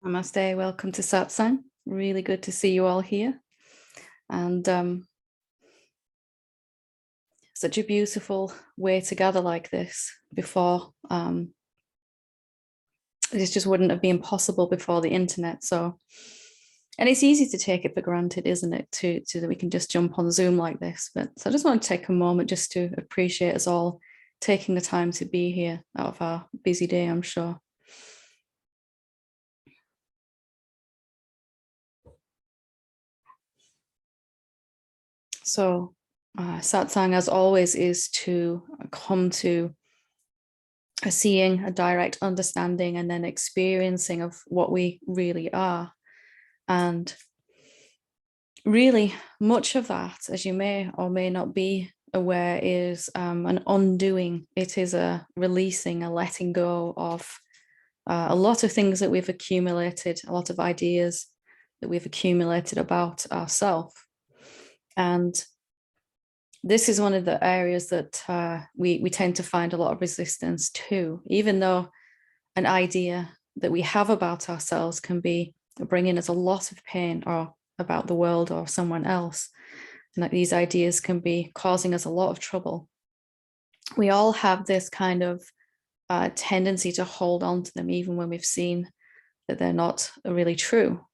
Namaste, welcome to Satsang. Really good to see you all here. And such a beautiful way to gather like this before. This just wouldn't have been possible before the internet. So, and it's easy to take it for granted, isn't it, to that we can just jump on Zoom like this. But so I just want to take a moment just to appreciate us all taking the time to be here out of our busy day, I'm sure. So satsang, as always, is to come to a seeing, a direct understanding, and then experiencing of what we really are. And really, much of that, as you may or may not be aware, is an undoing. It is a releasing, a letting go of a lot of things that we've accumulated, a lot of ideas that we've accumulated about ourselves. And this is one of the areas that we tend to find a lot of resistance to, even though an idea that we have about ourselves can be bringing us a lot of pain, or about the world or someone else, and that these ideas can be causing us a lot of trouble. We all have this kind of tendency to hold on to them, even when we've seen that they're not really true.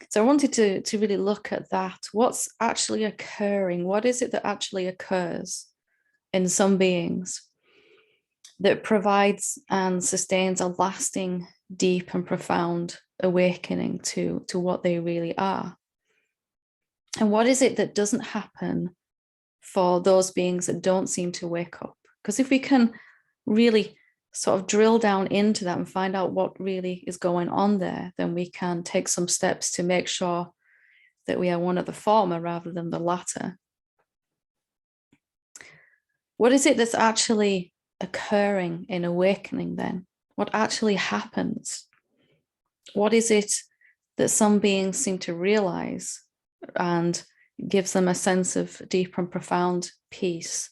So I wanted to really look at that. What's actually occurring? What is it that actually occurs in some beings that provides and sustains a lasting, deep and profound awakening to what they really are? And what is it that doesn't happen for those beings that don't seem to wake up? Because if we can really sort of drill down into that and find out what really is going on there, then we can take some steps to make sure that we are one of the former rather than the latter. What is it that's actually occurring in awakening then? What actually happens? What is it that some beings seem to realize and gives them a sense of deep and profound peace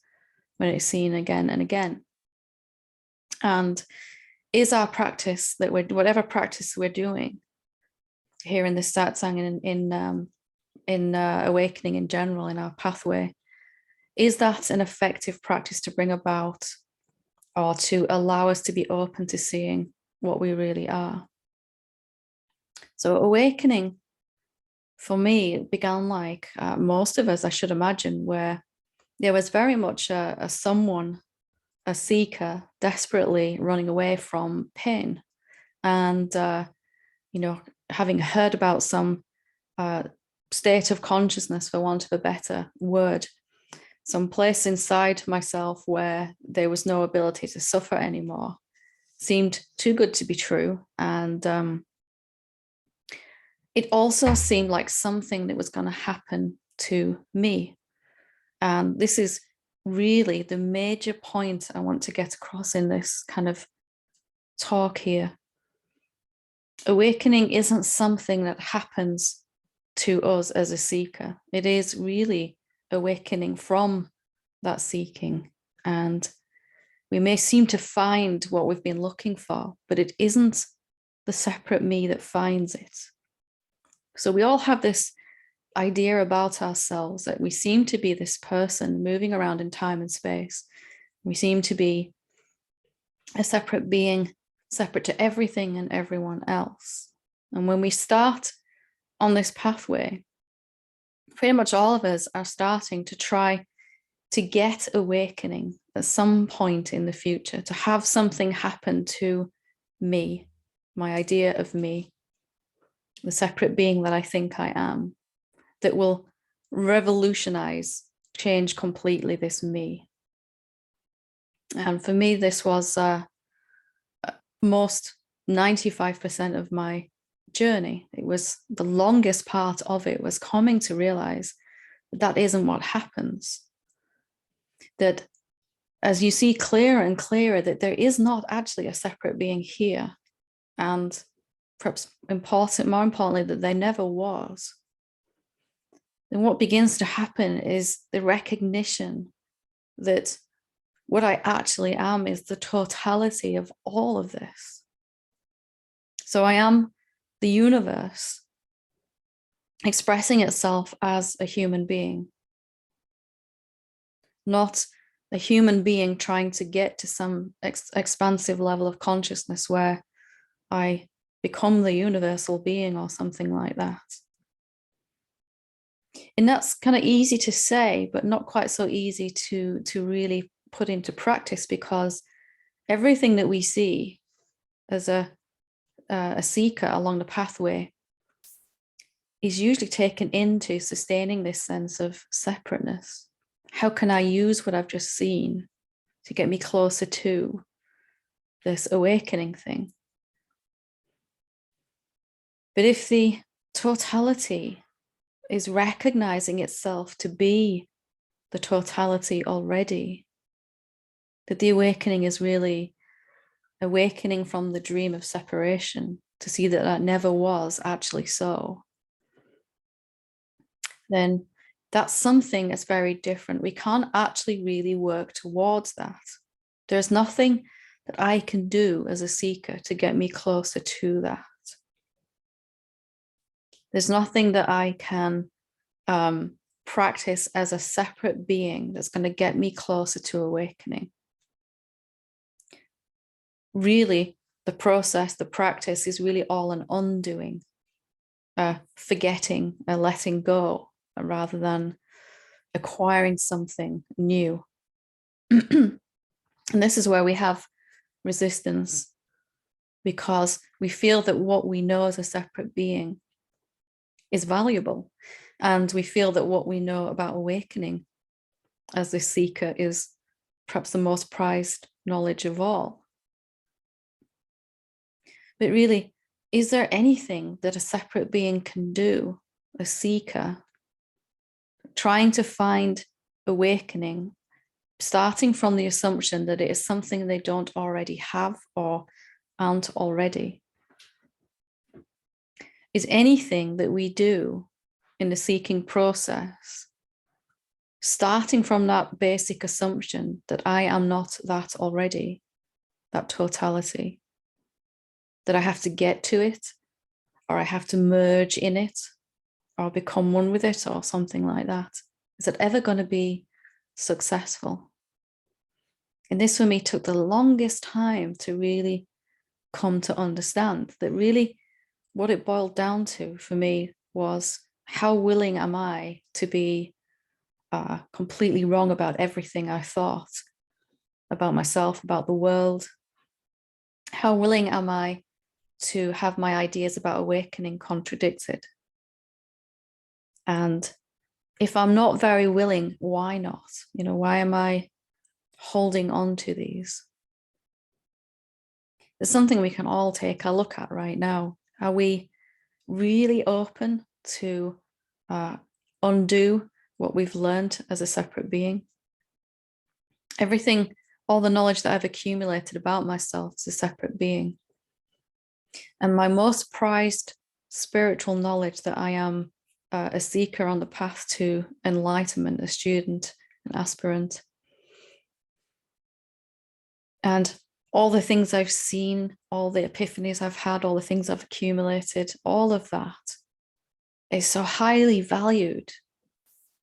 when it's seen again and again? And is our practice that whatever practice we're doing here in the satsang and in awakening in general, in our pathway, is that an effective practice to bring about, or to allow us to be open to seeing what we really are? So awakening, for me, it began like most of us, I should imagine, where there was very much a someone, a seeker, desperately running away from pain, and having heard about some state of consciousness, for want of a better word, some place inside myself where there was no ability to suffer anymore, seemed too good to be true. And it also seemed like something that was going to happen to me. And this is really the major point I want to get across in this kind of talk here. Awakening isn't something that happens to us as a seeker. It is really awakening from that seeking. And we may seem to find what we've been looking for, but it isn't the separate me that finds it. So we all have this idea about ourselves that we seem to be this person moving around in time and space. We seem to be a separate being, separate to everything and everyone else. And when we start on this pathway, pretty much all of us are starting to try to get awakening at some point in the future, to have something happen to me, my idea of me, the separate being that I think I am, that will revolutionize, change completely this me. And for me, this was most 95% of my journey. It was the longest part of it, was coming to realize that that isn't what happens. That as you see clearer and clearer that there is not actually a separate being here, and perhaps more importantly, that there never was, then what begins to happen is the recognition that what I actually am is the totality of all of this. So I am the universe expressing itself as a human being, not a human being trying to get to some expansive level of consciousness where I become the universal being or something like that. And that's kind of easy to say, but not quite so easy to really put into practice, because everything that we see as a seeker along the pathway is usually taken into sustaining this sense of separateness. How can I use what I've just seen to get me closer to this awakening thing? But if the totality is recognizing itself to be the totality already, that the awakening is really awakening from the dream of separation, to see that that never was actually so, then that's something that's very different. We can't actually really work towards that. There's nothing that I can do as a seeker to get me closer to that. There's nothing that I can practice as a separate being that's going to get me closer to awakening. Really, the process, the practice is really all an undoing, forgetting, a letting go, rather than acquiring something new. And this is where we have resistance, because we feel that what we know as a separate being is valuable. And we feel that what we know about awakening as the seeker is perhaps the most prized knowledge of all. But really, is there anything that a separate being can do, a seeker, trying to find awakening, starting from the assumption that it is something they don't already have or aren't already? Is anything that we do in the seeking process starting from that basic assumption that I am not that already, that totality, that I have to get to it, or I have to merge in it, or become one with it, or something like that? Is it ever going to be successful? And this for me took the longest time to really come to understand, that really what it boiled down to for me was, how willing am I to be completely wrong about everything I thought about myself, about the world? How willing am I to have my ideas about awakening contradicted? And if I'm not very willing, why not? Why am I holding on to these? There's something we can all take a look at right now. Are we really open to undo what we've learned as a separate being? Everything, all the knowledge that I've accumulated about myself as a separate being, and my most prized spiritual knowledge, that I am a seeker on the path to enlightenment, a student, an aspirant. And all the things I've seen, all the epiphanies I've had, all the things I've accumulated, all of that is so highly valued,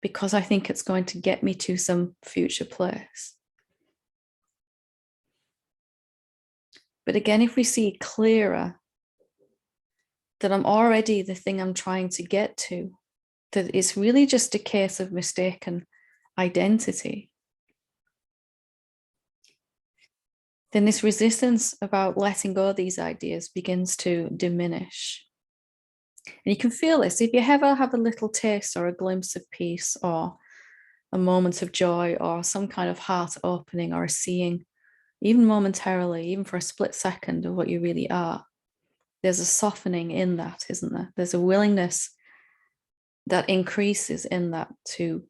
because I think it's going to get me to some future place. But again, if we see clearer that I'm already the thing I'm trying to get to, that it's really just a case of mistaken identity, then this resistance about letting go of these ideas begins to diminish. And you can feel this if you ever have a little taste or a glimpse of peace, or a moment of joy, or some kind of heart opening, or a seeing, even momentarily, even for a split second, of what you really are. There's a softening in that, isn't there? There's a willingness that increases in that to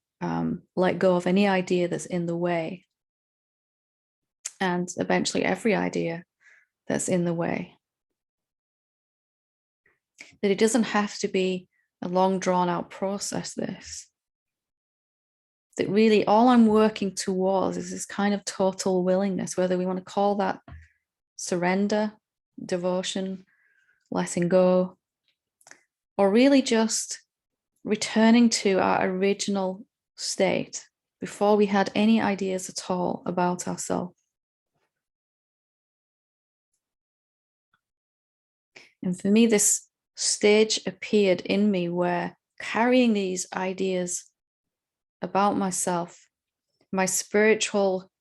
let go of any idea that's in the way, and eventually every idea that's in the way. That it doesn't have to be a long drawn out process, this. That really all I'm working towards is this kind of total willingness, whether we want to call that surrender, devotion, letting go, or really just returning to our original state before we had any ideas at all about ourselves. And for me, this stage appeared in me where carrying these ideas about myself, my spiritual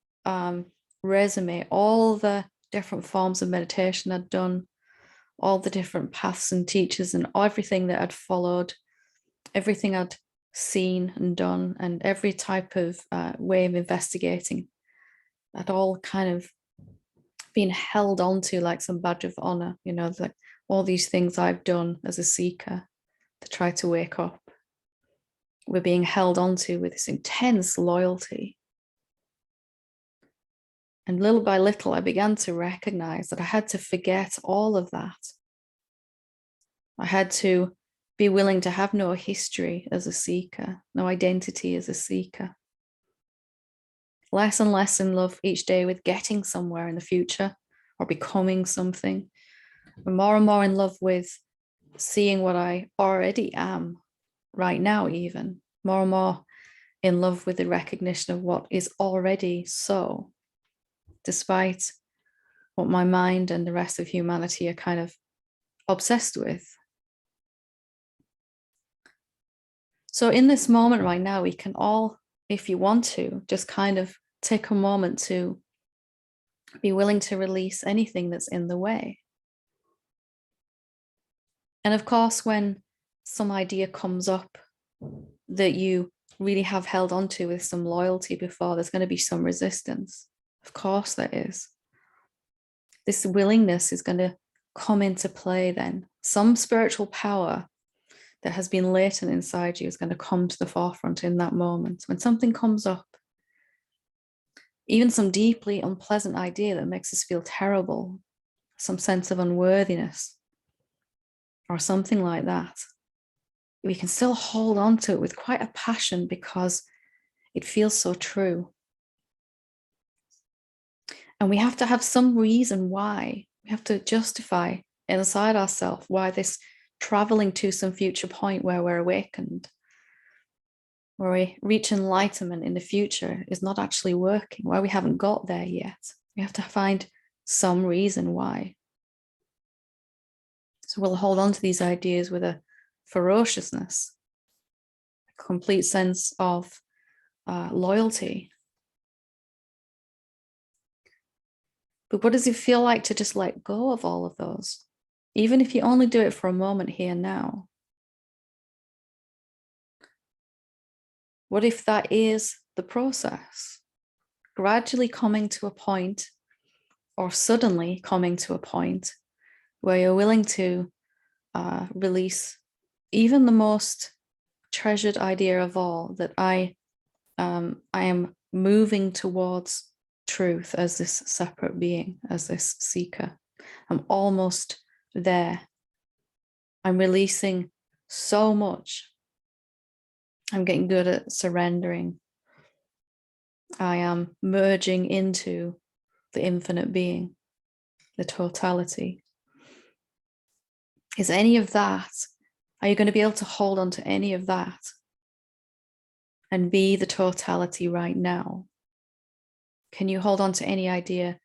resume, all the different forms of meditation I'd done, all the different paths and teachers and everything that I'd followed, everything I'd seen and done, and every type of way of investigating, that all kind of been held onto like some badge of honor, you know, like all these things I've done as a seeker to try to wake up were being held onto with this intense loyalty. And little by little, I began to recognize that I had to forget all of that. I had to be willing to have no history as a seeker, no identity as a seeker. Less and less in love each day with getting somewhere in the future or becoming something. And more in love with seeing what I already am right now, even. More and more in love with the recognition of what is already so, despite what my mind and the rest of humanity are kind of obsessed with. So in this moment right now, we can all, if you want to, just kind of take a moment to be willing to release anything that's in the way. And of course, when some idea comes up that you really have held onto with some loyalty before, there's going to be some resistance. Of course there is. This willingness is going to come into play then. Some spiritual power that has been latent inside you is going to come to the forefront in that moment. When something comes up, even some deeply unpleasant idea that makes us feel terrible, some sense of unworthiness, or something like that, we can still hold on to it with quite a passion because it feels so true. And we have to have some reason why. We have to justify inside ourselves why this traveling to some future point where we're awakened, where we reach enlightenment in the future, is not actually working, why we haven't got there yet. We have to find some reason why. So we'll hold on to these ideas with a ferociousness, a complete sense of loyalty. But what does it feel like to just let go of all of those? Even if you only do it for a moment here now. What if that is the process? Gradually coming to a point, or suddenly coming to a point, where you're willing to release even the most treasured idea of all, that I am moving towards truth as this separate being, as this seeker. I'm almost there. I'm releasing so much. I'm getting good at surrendering. I am merging into the infinite being, the totality. Is any of that, are you going to be able to hold on to any of that and be the totality right now? Can you hold on to any idea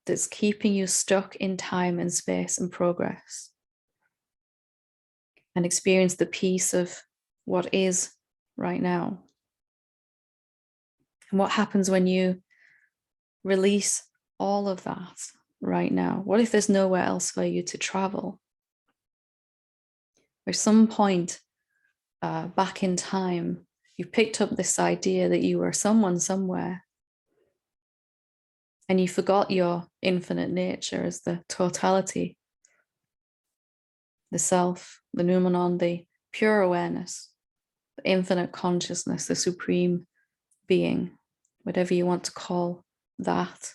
that's keeping you stuck in time and space and progress? And experience the peace of what is right now? And what happens when you release all of that right now? What if there's nowhere else for you to travel? Or some point back in time, you picked up this idea that you were someone somewhere, and you forgot your infinite nature as the totality, the self, the noumenon, the pure awareness, the infinite consciousness, the supreme being, whatever you want to call that.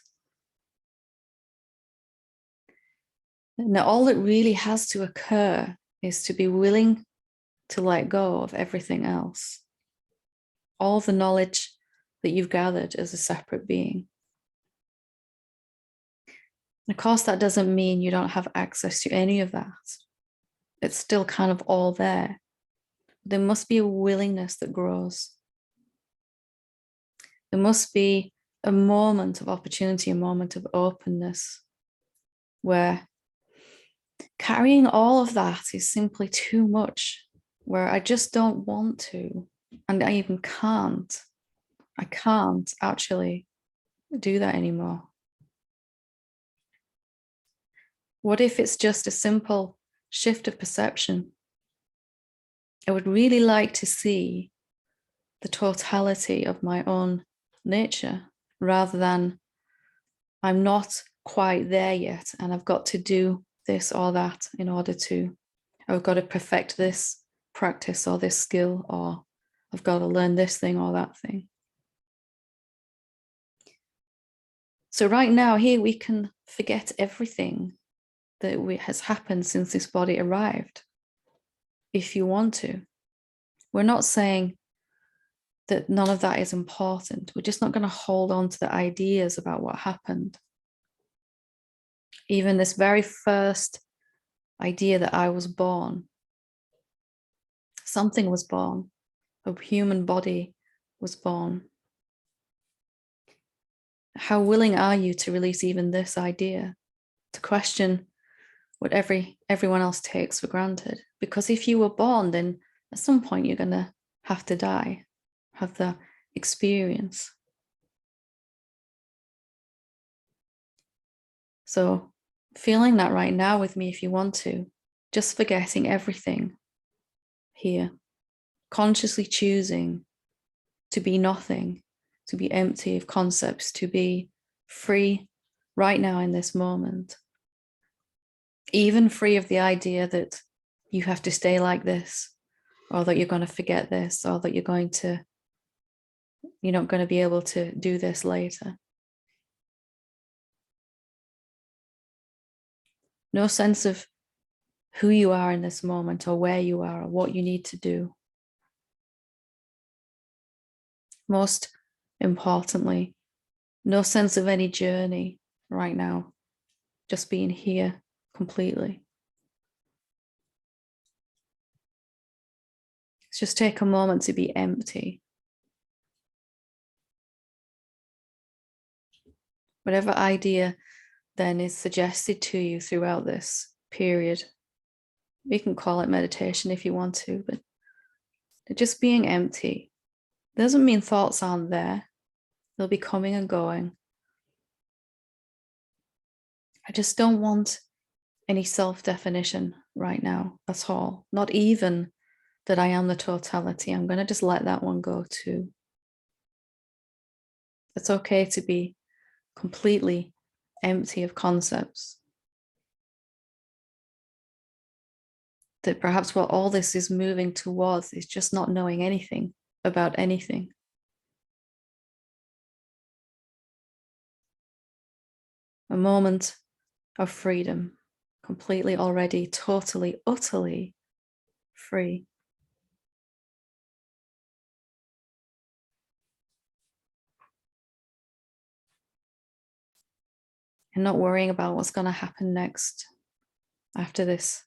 Now, all that really has to occur is to be willing to let go of everything else, all the knowledge that you've gathered as a separate being. Of course, that doesn't mean you don't have access to any of that. It's still kind of all there. There must be a willingness that grows. There must be a moment of opportunity, a moment of openness where carrying all of that is simply too much, where I just don't want to, and I even can't. I can't actually do that anymore. What if it's just a simple shift of perception? I would really like to see the totality of my own nature rather than I'm not quite there yet and I've got to do this or that in order to, I've got to perfect this practice or this skill, or I've got to learn this thing or that thing. So right now here we can forget everything that has happened since this body arrived, if you want to. We're not saying that none of that is important. We're just not going to hold on to the ideas about what happened. Even this very first idea that I was born, something was born, a human body was born. How willing are you to release even this idea, to question what everyone else takes for granted? Because if you were born, then at some point you're going to have to die, have the experience. So feeling that right now with me if you want to, just forgetting everything here, consciously choosing to be nothing, to be empty of concepts, to be free right now in this moment, even free of the idea that you have to stay like this, or that you're going to forget this, or that you're not going to be able to do this later. No sense of who you are in this moment, or where you are, or what you need to do. Most importantly, no sense of any journey right now, just being here completely. Let's just take a moment to be empty. Whatever idea then is suggested to you throughout this period, you can call it meditation if you want to, but just being empty doesn't mean thoughts aren't there. They'll be coming and going. I just don't want any self-definition right now at all. Not even that I am the totality. I'm going to just let that one go too. It's okay to be completely empty of concepts. That perhaps what all this is moving towards is just not knowing anything about anything. A moment of freedom, completely already, totally, utterly free. And not worrying about what's going to happen next after this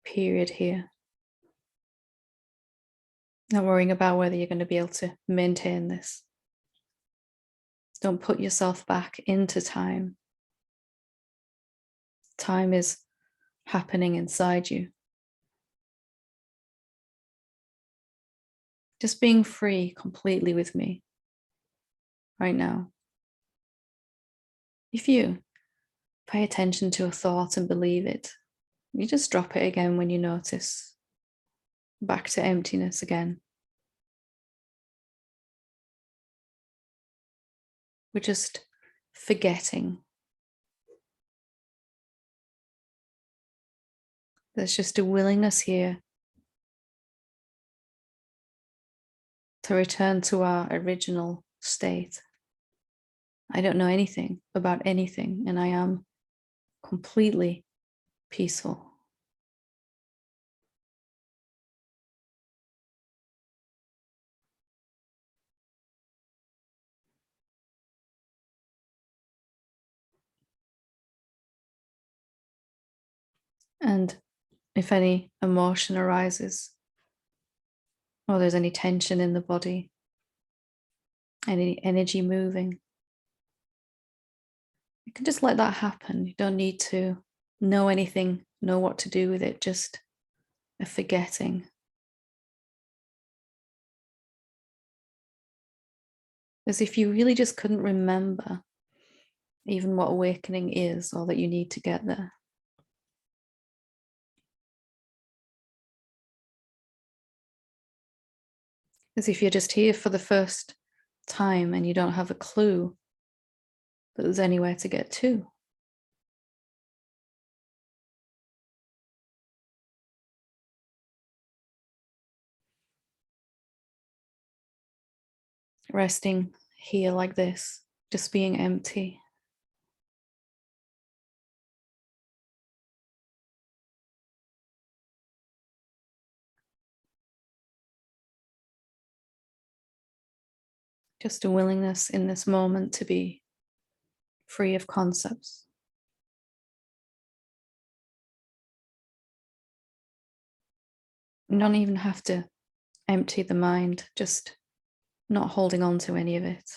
period here. Not worrying about whether you're going to be able to maintain this. Don't put yourself back into time. Time is happening inside you. Just being free completely with me right now. If you pay attention to a thought and believe it, you just drop it again when you notice. Back to emptiness again. We're just forgetting. There's just a willingness here to return to our original state. I don't know anything about anything, and I am completely peaceful. And if any emotion arises or there's any tension in the body, any energy moving. You can just let that happen. You don't need to know anything, know what to do with it, just a forgetting. As if you really just couldn't remember even what awakening is or that you need to get there. As if you're just here for the first time and you don't have a clue that there's anywhere to get to. Resting here like this, just being empty. Just a willingness in this moment to be free of concepts. You don't even have to empty the mind, just not holding on to any of it.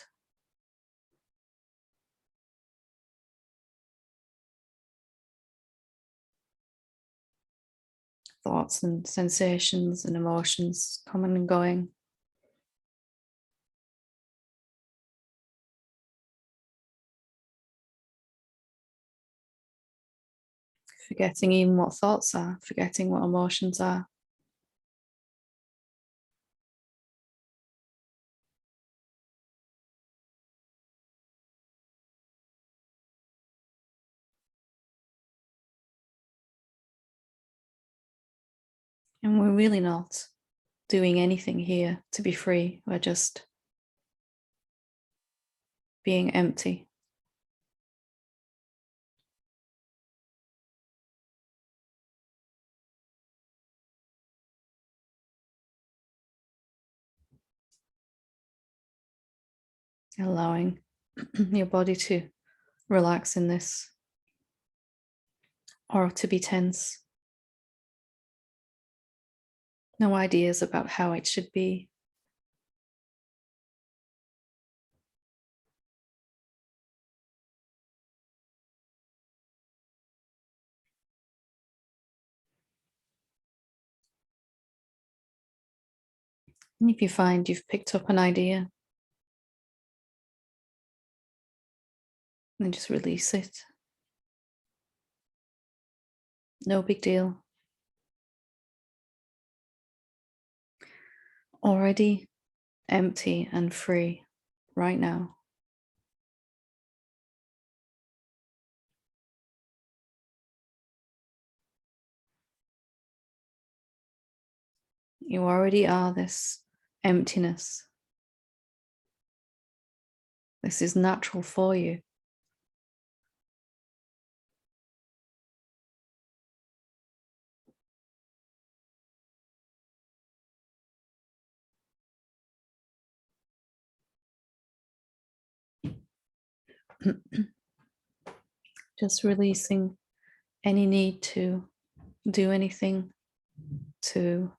Thoughts and sensations and emotions coming and going. Forgetting even what thoughts are, forgetting what emotions are. And we're really not doing anything here to be free. We're just being empty. Allowing your body to relax in this or to be tense. No ideas about how it should be. And if you find you've picked up an idea, then just release it. No big deal. Already empty and free right now. You already are this emptiness. This is natural for you. Just releasing any need to do anything, to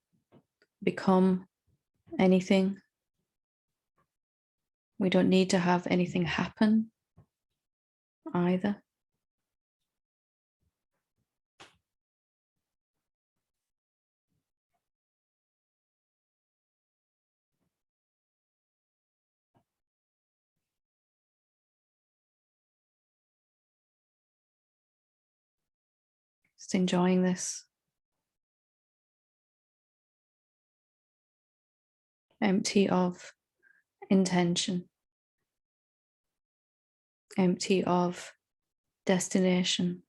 become anything. We don't need to have anything happen either. Just enjoying this. Empty of intention. Empty of destination.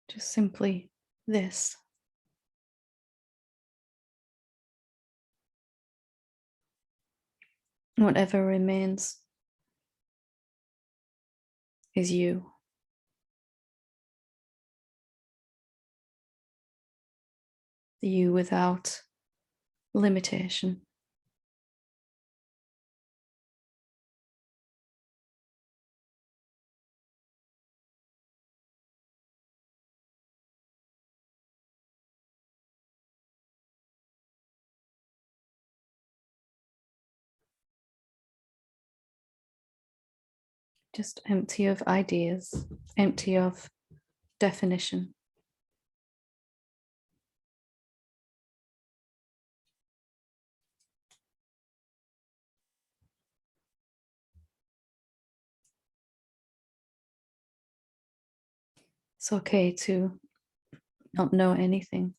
Just simply this. Whatever remains is you. You without limitation. Just empty of ideas, empty of definition. It's okay to not know anything.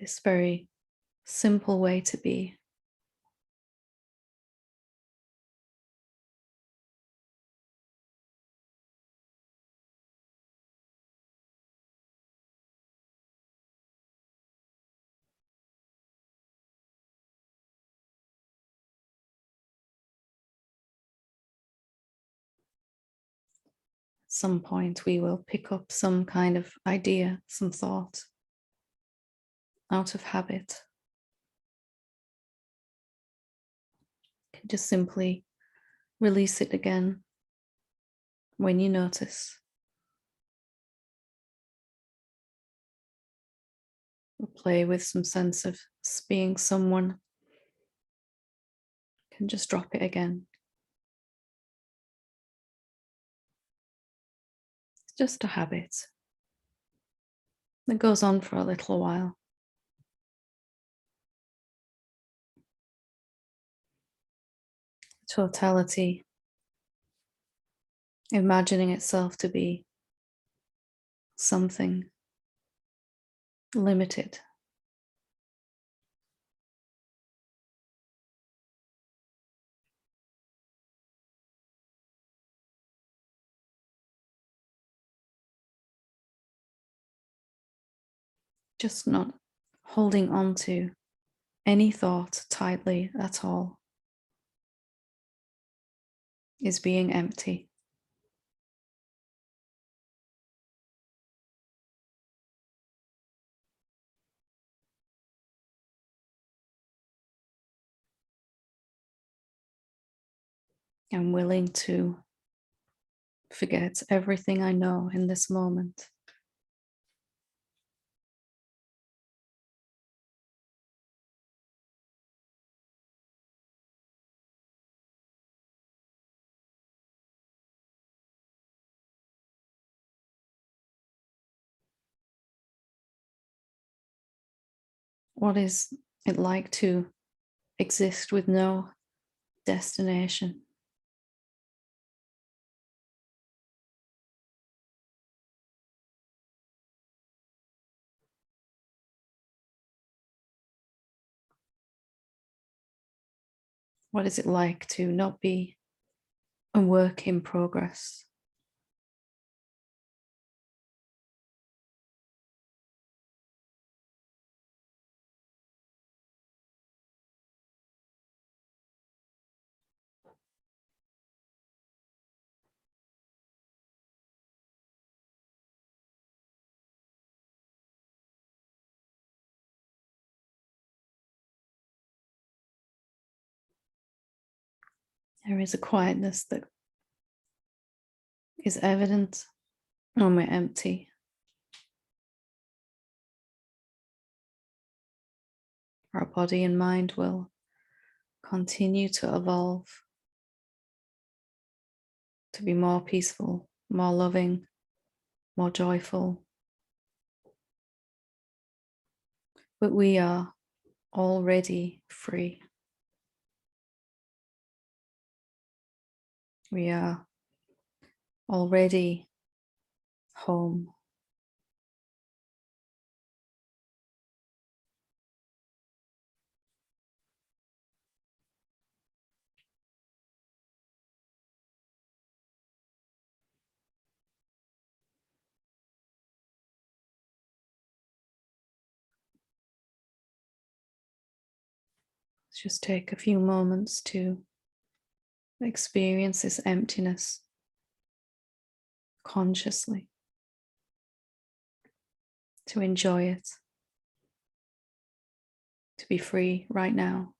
This very simple way to be. At some point, we will pick up some kind of idea, some thought out of habit. You can just simply release it again when you notice. Or play with some sense of being someone. You can just drop it again. It's just a habit that goes on for a little while. Totality, imagining itself to be something limited. Just not holding on to any thought tightly at all is being empty. I'm willing to forget everything I know in this moment. What is it like to exist with no destination? What is it like to not be a work in progress? There is a quietness that is evident when we're empty. Our body and mind will continue to evolve to be more peaceful, more loving, more joyful. But we are already free. We are already home. Let's just take a few moments to experience this emptiness consciously, to enjoy it, to be free right now.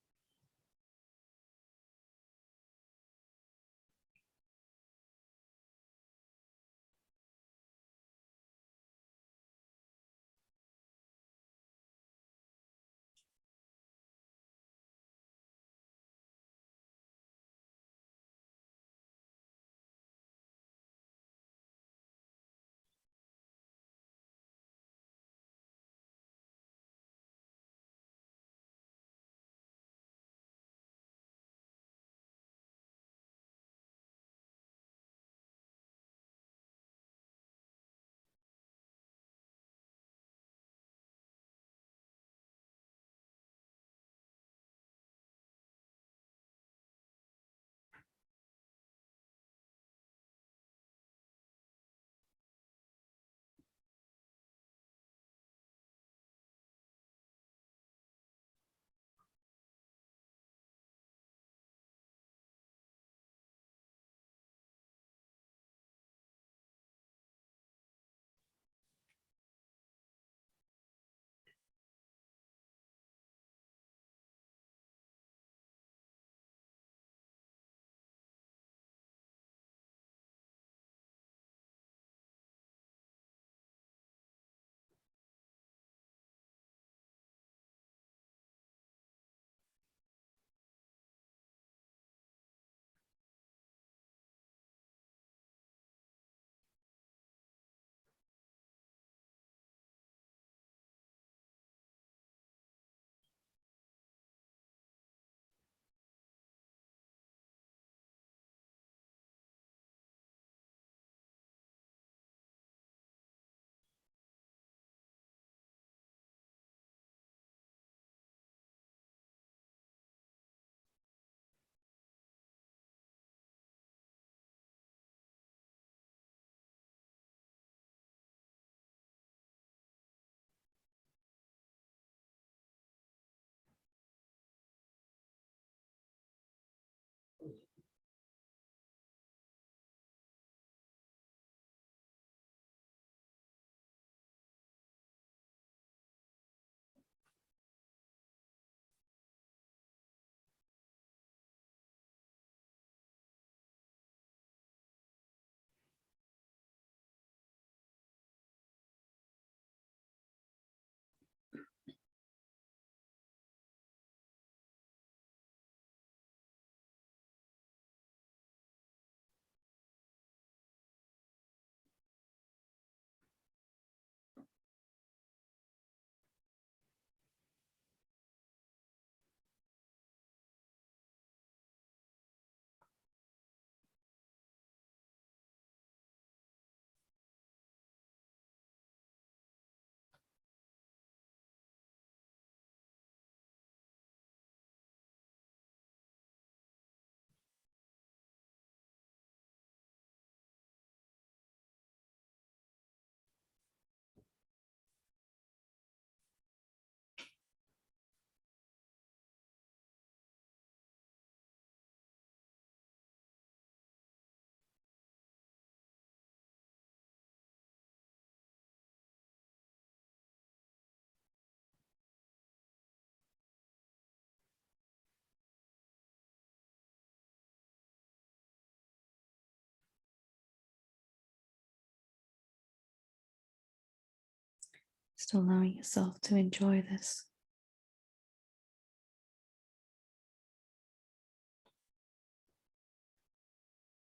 Just allowing yourself to enjoy this.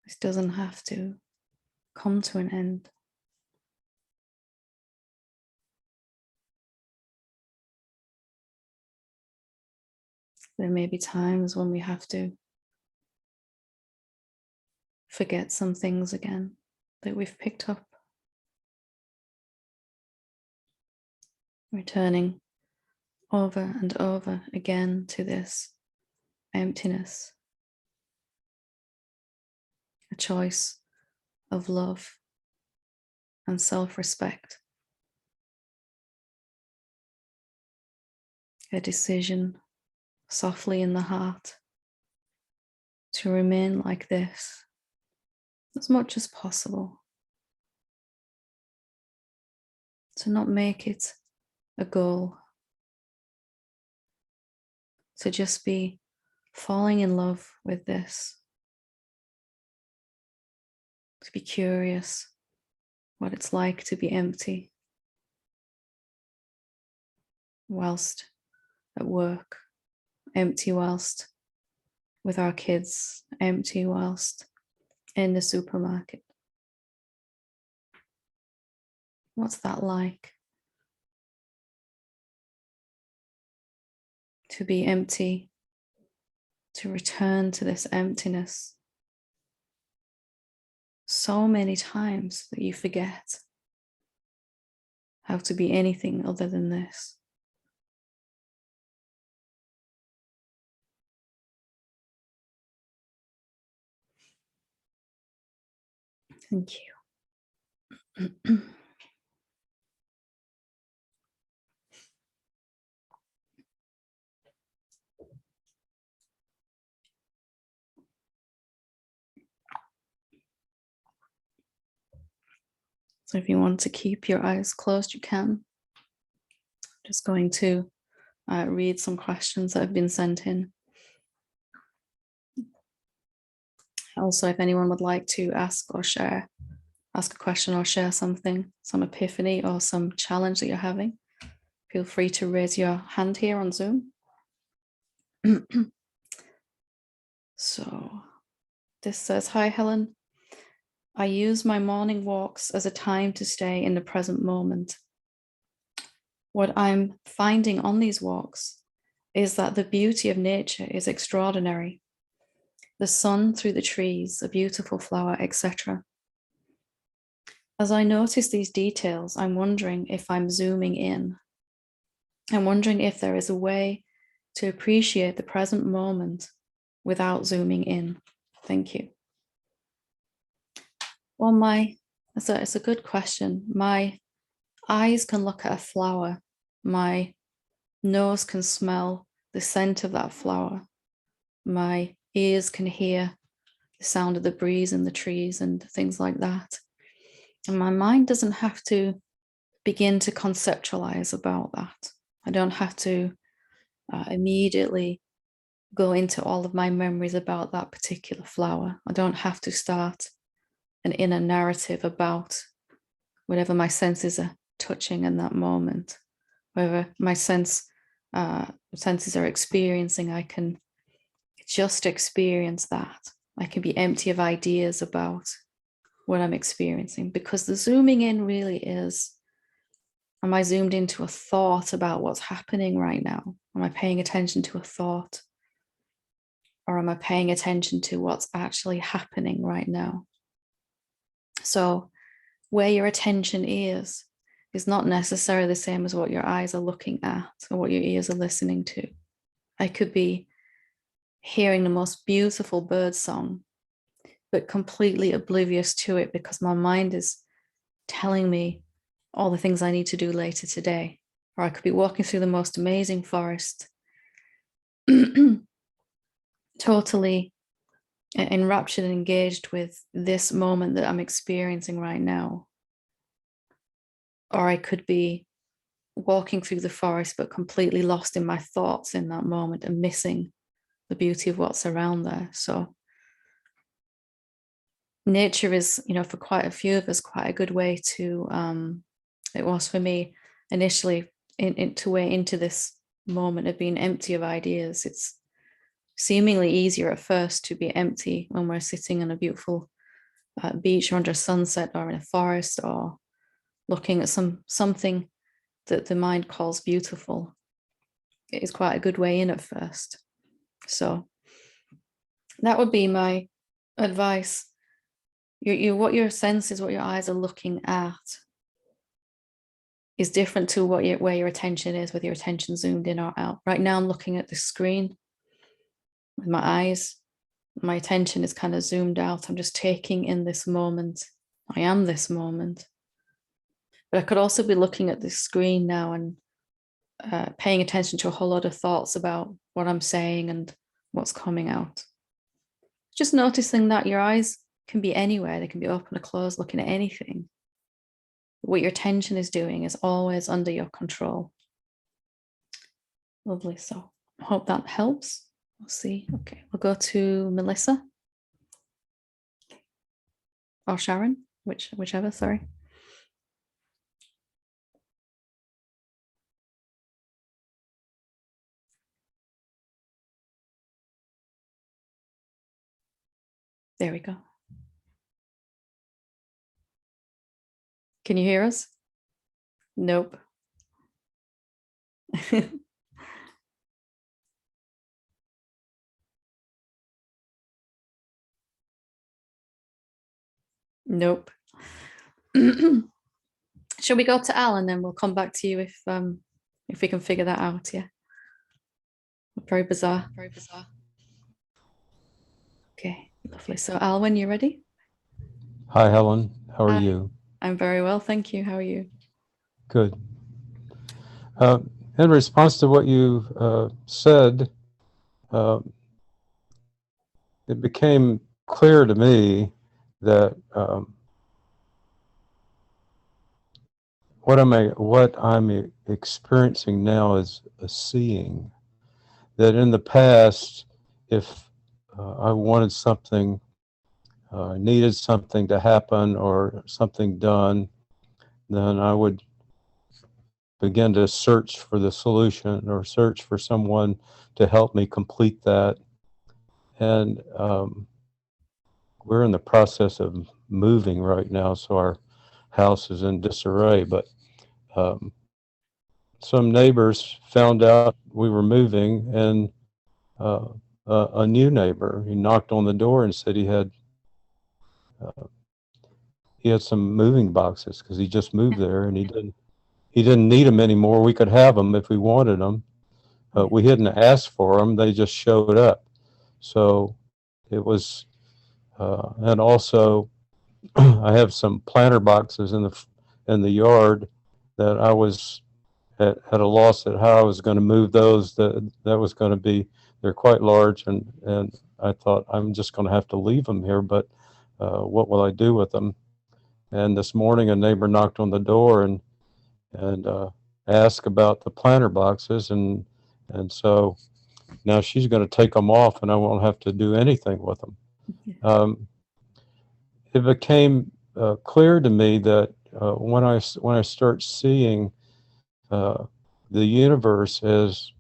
This doesn't have to come to an end. There may be times when we have to forget some things again that we've picked up. returning over and over again to this emptiness, a choice of love and self-respect, a decision softly in the heart to remain like this as much as possible, to not make it a goal, to just be falling in love with this, to be curious what it's like to be empty whilst at work, empty whilst with our kids, empty whilst in the supermarket. What's that like? To be empty, to return to this emptiness so many times that you forget how to be anything other than this. Thank you. So if you want to keep your eyes closed, you can. Just going to read some questions that have been sent in. Also, if anyone would like to ask a question or share something, some epiphany or some challenge that you're having, feel free to raise your hand here on Zoom. So this says, hi, Helen. I use my morning walks as a time to stay in the present moment. What I'm finding on these walks is that the beauty of nature is extraordinary. The sun through the trees, a beautiful flower, etc. As I notice these details, I'm wondering if I'm zooming in. I'm wondering if there is a way to appreciate the present moment without zooming in. Thank you. Well, it's a good question. My eyes can look at a flower. My nose can smell the scent of that flower. My ears can hear the sound of the breeze in the trees and things like that. And my mind doesn't have to begin to conceptualize about that. I don't have to immediately go into all of my memories about that particular flower. I don't have to start an inner narrative about whatever my senses are touching in that moment, whatever my senses are experiencing. I can just experience that. I can be empty of ideas about what I'm experiencing, because the zooming in really is, am I zoomed into a thought about what's happening right now? Am I paying attention to a thought? Or am I paying attention to what's actually happening right now? So where your attention is not necessarily the same as what your eyes are looking at or what your ears are listening to. I could be hearing the most beautiful bird song, but completely oblivious to it because my mind is telling me all the things I need to do later today. Or I could be walking through the most amazing forest, totally enraptured and engaged with this moment that I'm experiencing right now. Or I could be walking through the forest, but completely lost in my thoughts in that moment and missing the beauty of what's around there. So nature is, for quite a few of us, quite a good way to, it was for me initially, to way into this moment of being empty of ideas. It's seemingly easier at first to be empty when we're sitting on a beautiful beach or under a sunset or in a forest or looking at something that the mind calls beautiful. It is quite a good way in at first. So that would be my advice. What your senses, what your eyes are looking at is different to where your attention is, whether your attention zoomed in or out. Right now I'm looking at the screen with my eyes. My attention is kind of zoomed out. I'm just taking in this moment. I am this moment. But I could also be looking at the screen now and paying attention to a whole lot of thoughts about what I'm saying and what's coming out. Just noticing that your eyes can be anywhere. They can be open or closed, looking at anything. What your attention is doing is always under your control. Lovely. So I hope that helps. We'll see. Okay, we'll go to Melissa or Sharon, whichever, sorry. There we go. Can you hear us? Nope. Nope. Shall we go to Al and then we'll come back to you if we can figure that out? Yeah. Very bizarre. Very bizarre. Okay, lovely. So Al, when you're ready. Hi, Helen. How are you? I'm very well, thank you. How are you? Good. In response to what you said, it became clear to me that what I'm experiencing now is a seeing. That in the past, if I wanted something, needed something to happen or something done, then I would begin to search for the solution or search for someone to help me complete that. And we're in the process of moving right now, so our house is in disarray. But some neighbors found out we were moving, and a new neighbor, he knocked on the door and said he had some moving boxes because he just moved there, and he didn't need them anymore. We could have them if we wanted them. We hadn't asked for them; they just showed up. So it was, and also I have some planter boxes in the yard that I was at a loss at how I was going to move those. That was going to be, they're quite large, and I thought I'm just going to have to leave them here. But what will I do with them? And this morning, a neighbor knocked on the door and asked about the planter boxes, and so now she's going to take them off, and I won't have to do anything with them. It became clear to me that when I start seeing the universe as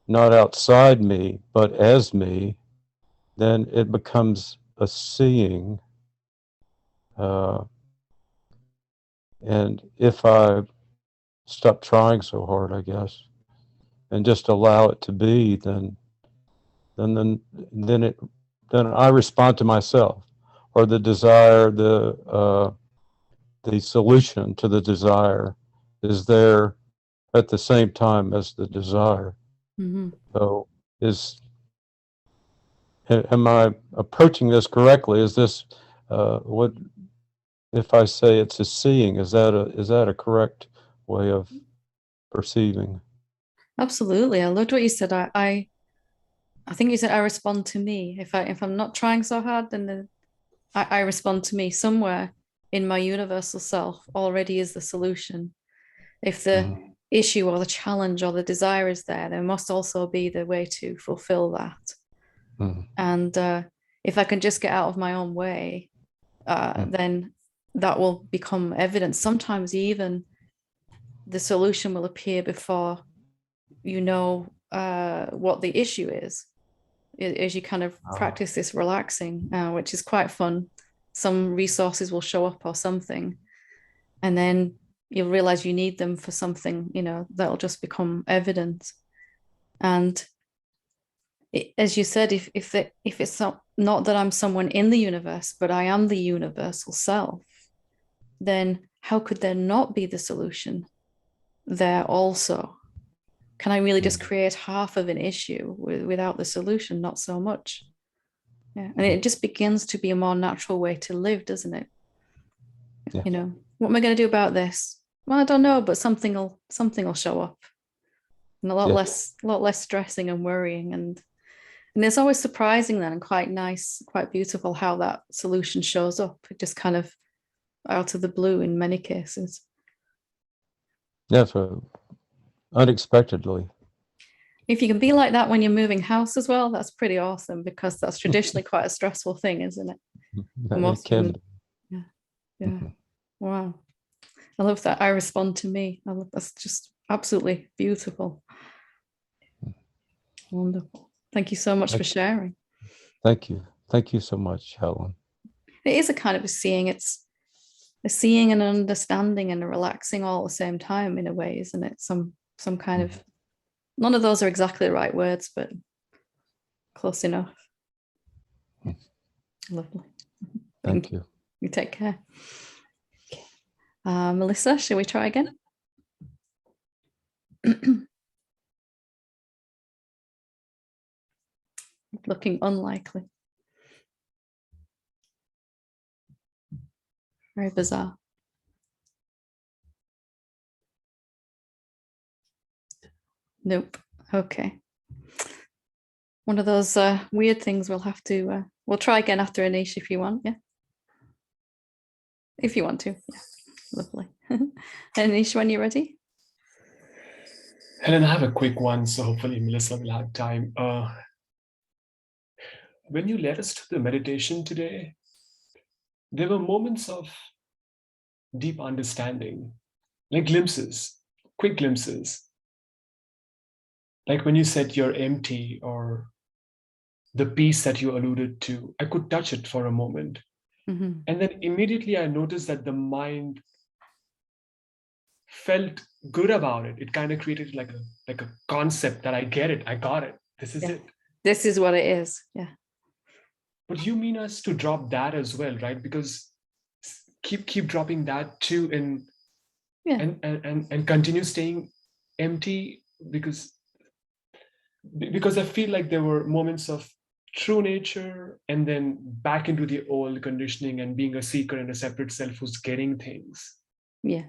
not outside me but as me, then it becomes a seeing. And if I stop trying so hard, I guess, and just allow it to be, then I respond to myself, or the desire, the solution to the desire is there at the same time as the desire. Mm-hmm. So am I approaching this correctly? Is this what, if I say it's a seeing, is that a correct way of perceiving? Absolutely. I loved what you said. I think you said I respond to me. If I'm not trying so hard, then I respond to me. Somewhere in my universal self already is the solution. If the issue or the challenge or the desire is there must also be the way to fulfill that. And if I can just get out of my own way, then that will become evident. Sometimes even the solution will appear before you know what the issue is, as you kind of practice this relaxing, which is quite fun. Some resources will show up or something, and then you'll realize you need them for something, that'll just become evident. And as you said, if it's not that I'm someone in the universe, but I am the universal self, then how could there not be the solution there also? Can I really just create half of an issue without the solution? Not so much. Yeah. And it just begins to be a more natural way to live, doesn't it? Yeah. You know, what am I going to do about this? Well, I don't know, but something will show up. And a lot less stressing and worrying. And it's always surprising then, and quite nice, quite beautiful how that solution shows up. It just kind of out of the blue in many cases. Yeah, so unexpectedly. If you can be like that when you're moving house as well, that's pretty awesome, because that's traditionally quite a stressful thing, isn't it? It can be. Yeah. Yeah. Wow. I love that. I respond to me. I love, that's just absolutely beautiful. Wonderful. Thank you so much for sharing. Thank you. Thank you so much, Helen. It is a kind of a seeing. It's a seeing and understanding and a relaxing all at the same time in a way, isn't it? Some kind of, none of those are exactly the right words, but close enough. Lovely. Thank you. You take care. Okay. Melissa, shall we try again? Looking unlikely. Very bizarre. Nope. Okay. One of those weird things we'll have to, we'll try again after Anish if you want. Yeah. If you want to. Yeah. Lovely. Anish, when you're ready. Helen, I have a quick one, so hopefully Melissa will have time. When you led us to the meditation today, there were moments of deep understanding, like glimpses, quick glimpses. Like when you said you're empty, or the peace that you alluded to, I could touch it for a moment. And then immediately I noticed that the mind felt good about it. It kind of created like a concept that I get it, I got it. This is it. This is what it is. Yeah. But you mean us to drop that as well, right? Because keep dropping that too, and continue staying empty, because I feel like there were moments of true nature and then back into the old conditioning and being a seeker and a separate self who's getting things. Yeah.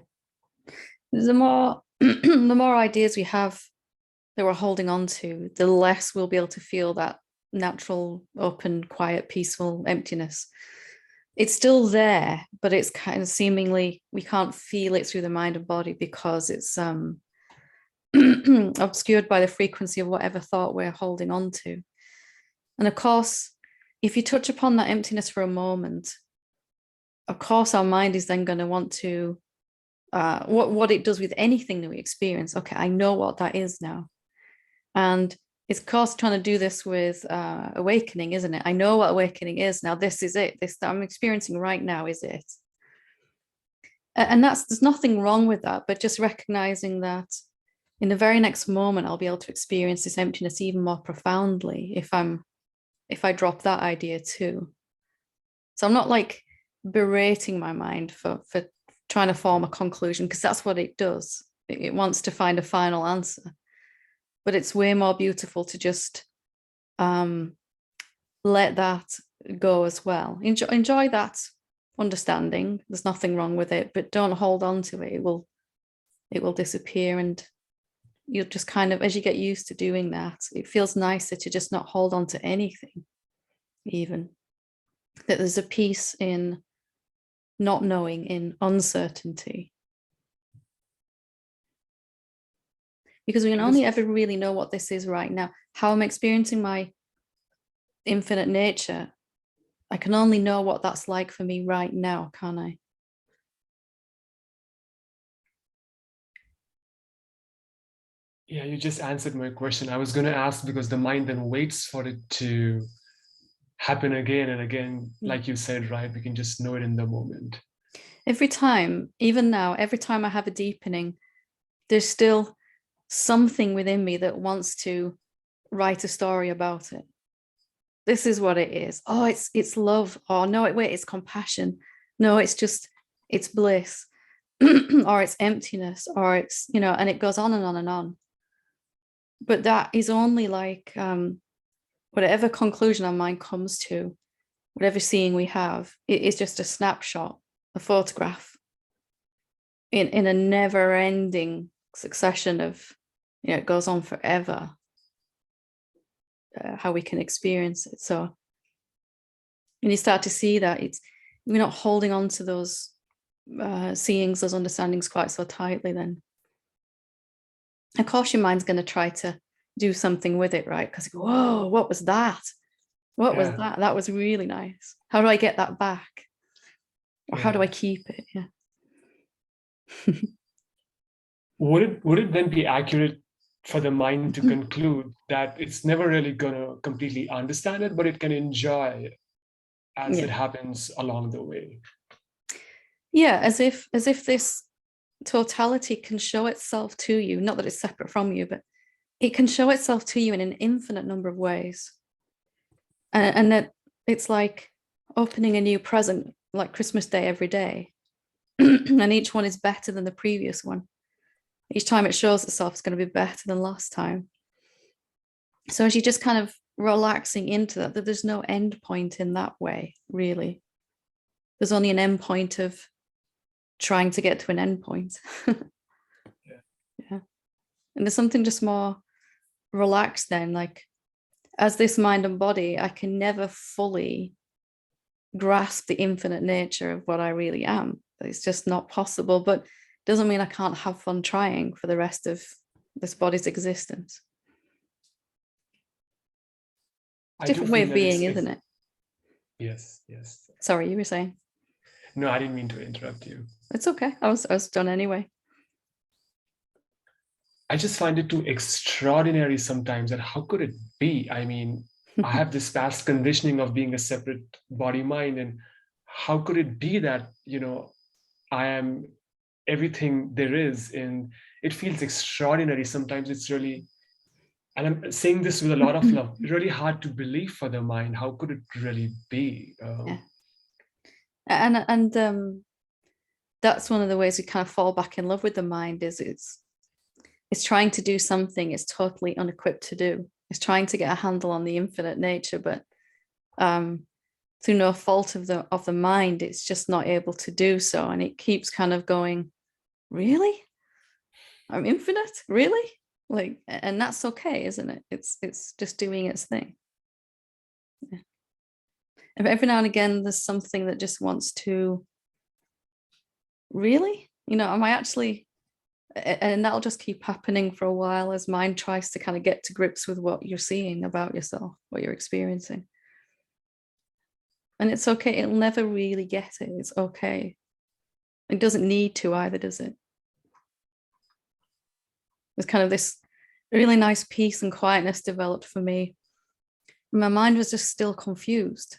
The more the more ideas we have that we're holding on to, the less we'll be able to feel that natural, open, quiet, peaceful emptiness. It's still there, but it's kind of seemingly, we can't feel it through the mind and body because it's obscured by the frequency of whatever thought we're holding on to. And of course, if you touch upon that emptiness for a moment, of course, our mind is then going to want to, what it does with anything that we experience. Okay, I know what that is now. And it's of course trying to do this with awakening, isn't it? I know what awakening is now. This is it. This that I'm experiencing right now is it. And there's nothing wrong with that, but just recognizing that in the very next moment, I'll be able to experience this emptiness even more profoundly if I drop that idea too. So I'm not like berating my mind for trying to form a conclusion, because that's what it does. It wants to find a final answer. But it's way more beautiful to just let that go as well. Enjoy that understanding. There's nothing wrong with it, but don't hold on to it. It will disappear, and you'll just kind of, as you get used to doing that, it feels nicer to just not hold on to anything, even. That there's a peace in not knowing, in uncertainty. Because we can only ever really know what this is right now. How I'm experiencing my infinite nature, I can only know what that's like for me right now, can't I? Yeah, you just answered my question. I was going to ask, because the mind then waits for it to happen again and again. Like you said, right? We can just know it in the moment. Every time, even now, every time I have a deepening, there's still something within me that wants to write a story about it. This is what it is. Oh, it's love. Oh no, wait, it's compassion. No, it's bliss. or it's emptiness, or it's, you know, and it goes on and on and on. But that is only like whatever conclusion our mind comes to, whatever seeing we have, it is just a snapshot, a photograph in a never-ending succession of, you know, it goes on forever, how we can experience it. So when you start to see that, it's, we're not holding on to those seeings, those understandings quite so tightly, then of course your mind's going to try to do something with it, right? Because, whoa, what was that? What was that? That was really nice. How do I get that back? Or how do I keep it? Yeah. Would it then be accurate for the mind to conclude that it's never really going to completely understand it, but it can enjoy as it happens along the way? Yeah, as if this totality can show itself to you, not that it's separate from you, but it can show itself to you in an infinite number of ways. And that it's like opening a new present, like Christmas Day every day. And each one is better than the previous one. Each time it shows itself, it's going to be better than last time. So as you're just kind of relaxing into that there's no end point in that way, really. There's only an end point of trying to get to an end point. Yeah. And there's something just more relaxed then, like as this mind and body, I can never fully grasp the infinite nature of what I really am. It's just not possible, but doesn't mean I can't have fun trying for the rest of this body's existence. Different way of being, isn't it? Yes, yes. Sorry, you were saying? No, I didn't mean to interrupt you. It's okay. I was done anyway. I just find it too extraordinary sometimes that how could it be? I mean, I have this past conditioning of being a separate body mind, and how could it be that, you know, I am everything there is? And it feels extraordinary. Sometimes it's really, and I'm saying this with a lot of love, really hard to believe for the mind. How could it really be? Yeah. And that's one of the ways we kind of fall back in love with the mind, is it's trying to do something it's totally unequipped to do. It's trying to get a handle on the infinite nature, but through no fault of the mind, it's just not able to do so. And it keeps kind of going, really? I'm infinite? Really? Like, and that's okay, isn't it? It's just doing its thing. Yeah. And every now and again, there's something that just wants to, really? You know, am I actually, and that'll just keep happening for a while as mind tries to kind of get to grips with what you're seeing about yourself, what you're experiencing. And it's okay. It'll never really get it. It's okay. It doesn't need to either, does it? There's kind of this really nice peace and quietness developed for me. My mind was just still confused.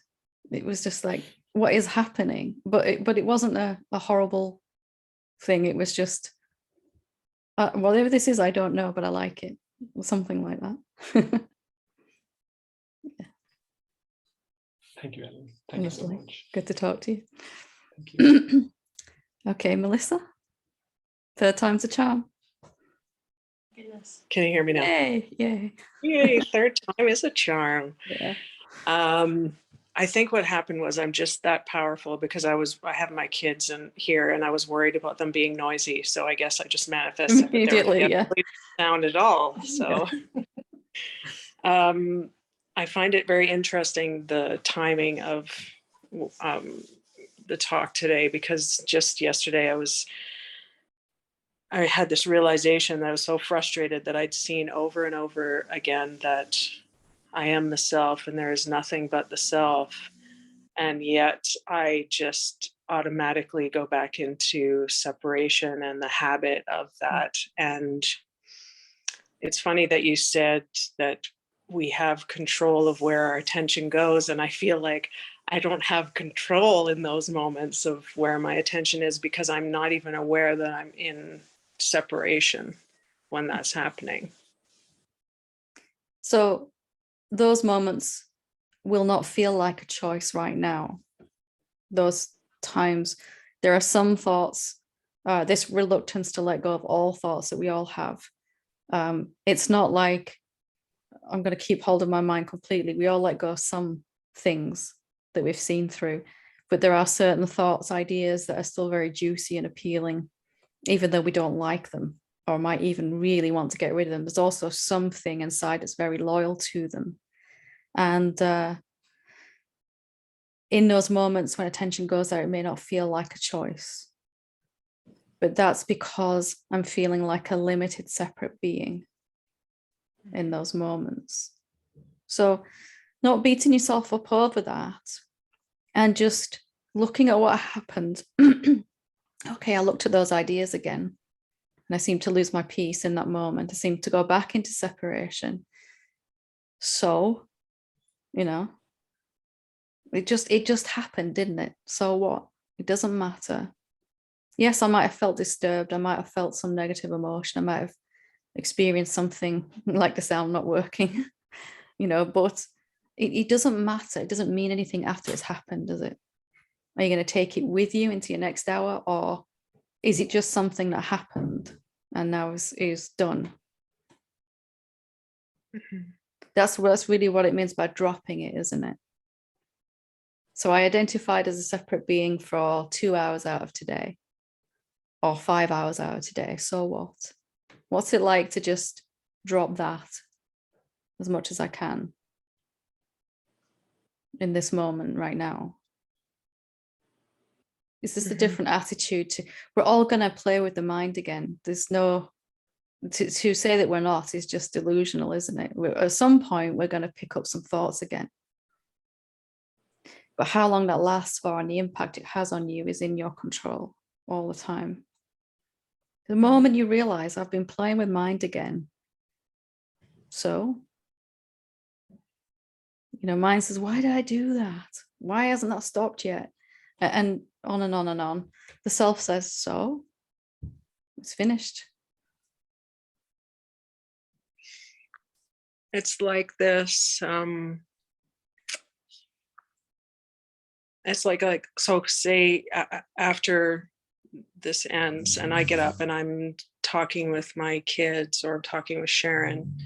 It was just like, what is happening? But it wasn't a horrible thing. It was just, whatever this is, I don't know, but I like it. Or something like that. Yeah. Thank you, Ellen. Thank you so much. Good to talk to you. Thank you. Okay, Melissa. Third time's a charm. Goodness. Can you hear me now? Yay. Yay, third time is a charm. Yeah. I think what happened was I'm just that powerful because I have my kids in here and I was worried about them being noisy. So I guess I just manifested immediately, that they don't sound at all. So I find it very interesting, the timing of the talk today, because just yesterday I had this realization that I was so frustrated that I'd seen over and over again that I am the self and there is nothing but the self. And yet I just automatically go back into separation and the habit of that. And it's funny that you said that we have control of where our attention goes. And I feel like I don't have control in those moments of where my attention is, because I'm not even aware that I'm in separation when that's happening. So those moments will not feel like a choice right now. Those times, there are some thoughts this reluctance to let go of all thoughts that we all have. It's not like I'm going to keep hold of my mind completely. We all let go of some things that we've seen through, but there are certain thoughts, ideas that are still very juicy and appealing, even though we don't like them or might even really want to get rid of them. There's also something inside that's very loyal to them. And in those moments when attention goes there, it may not feel like a choice, but that's because I'm feeling like a limited, separate being in those moments. So not beating yourself up over that and just looking at what happened. Okay, I looked at those ideas again and I seemed to lose my peace in that moment. I seemed to go back into separation. So, you know, it just happened, didn't it? So what? It doesn't matter. Yes, I might have felt disturbed. I might have felt some negative emotion. I might have experienced something like the sound not working, you know, but it doesn't matter. It doesn't mean anything after it's happened, does it? Are you going to take it with you into your next hour, or is it just something that happened and now is done? Mm-hmm. That's really what it means by dropping it, isn't it? So I identified as a separate being for 2 hours out of today, or 5 hours out of today. So what? What's it like to just drop that as much as I can in this moment right now? Is this a different attitude to, we're all going to play with the mind again. There's no, to say that we're not is just delusional, isn't it? At some point, we're going to pick up some thoughts again. But how long that lasts for and the impact it has on you is in your control all the time. The moment you realize I've been playing with mind again, so, you know, mind says, why did I do that? Why hasn't that stopped yet? And on and on and on. The self says, so it's finished. It's like this, it's like, so say after this ends and I get up and I'm talking with my kids or talking with Sharon,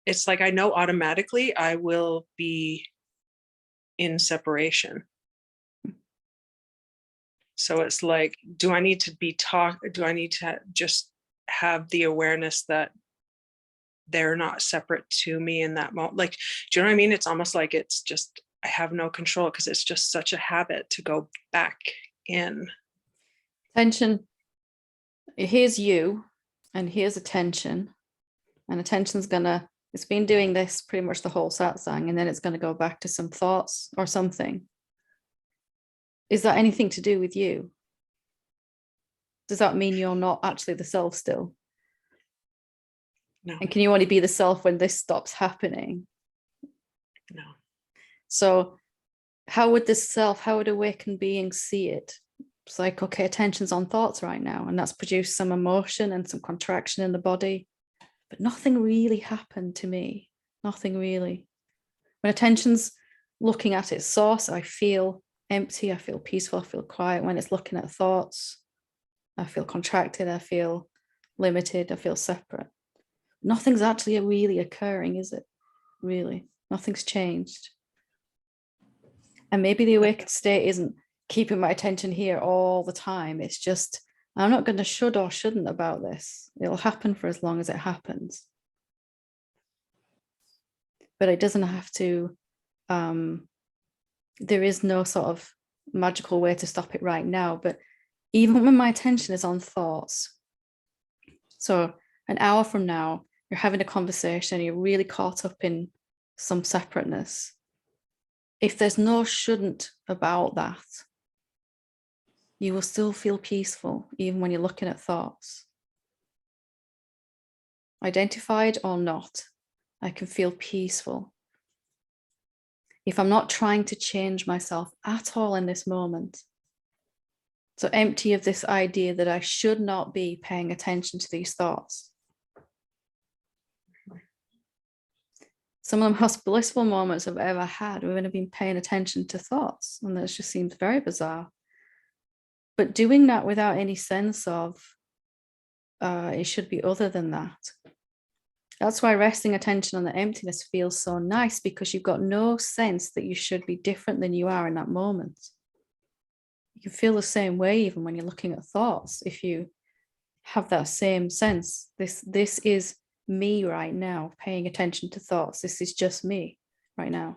it's like I know automatically I will be in separation. So it's like, do I need to just have the awareness that they're not separate to me in that moment? Like, do you know what I mean? It's almost like it's just, I have no control because it's just such a habit to go back in. Attention, here's you, and here's attention. And attention's gonna, it's been doing this pretty much the whole satsang, and then it's gonna go back to some thoughts or something. Is that anything to do with you? Does that mean you're not actually the self still? No. And can you only be the self when this stops happening? No. So how would this self, how would awakened beings see it? It's like, okay, attention's on thoughts right now, and that's produced some emotion and some contraction in the body, but nothing really happened to me. Nothing really. When attention's looking at its source, I feel empty, I feel peaceful, I feel quiet. When it's looking at thoughts, I feel contracted, I feel limited, I feel separate. Nothing's actually really occurring, is it? Really, nothing's changed. And maybe the awakened state isn't keeping my attention here all the time. It's just, I'm not going to should or shouldn't about this. It'll happen for as long as it happens. But it doesn't have to, there is no sort of magical way to stop it right now. But even when my attention is on thoughts, so an hour from now, you're having a conversation, you're really caught up in some separateness. If there's no shouldn't about that, you will still feel peaceful, even when you're looking at thoughts. Identified or not, I can feel peaceful. If I'm not trying to change myself at all in this moment, so empty of this idea that I should not be paying attention to these thoughts. Some of the most blissful moments I've ever had, we've only been paying attention to thoughts, and that just seems very bizarre. but doing that without any sense of it should be other than that. That's why resting attention on the emptiness feels so nice, because you've got no sense that you should be different than you are in that moment. You can feel the same way even when you're looking at thoughts. If you have that same sense, this is me right now, paying attention to thoughts. This is just me right now.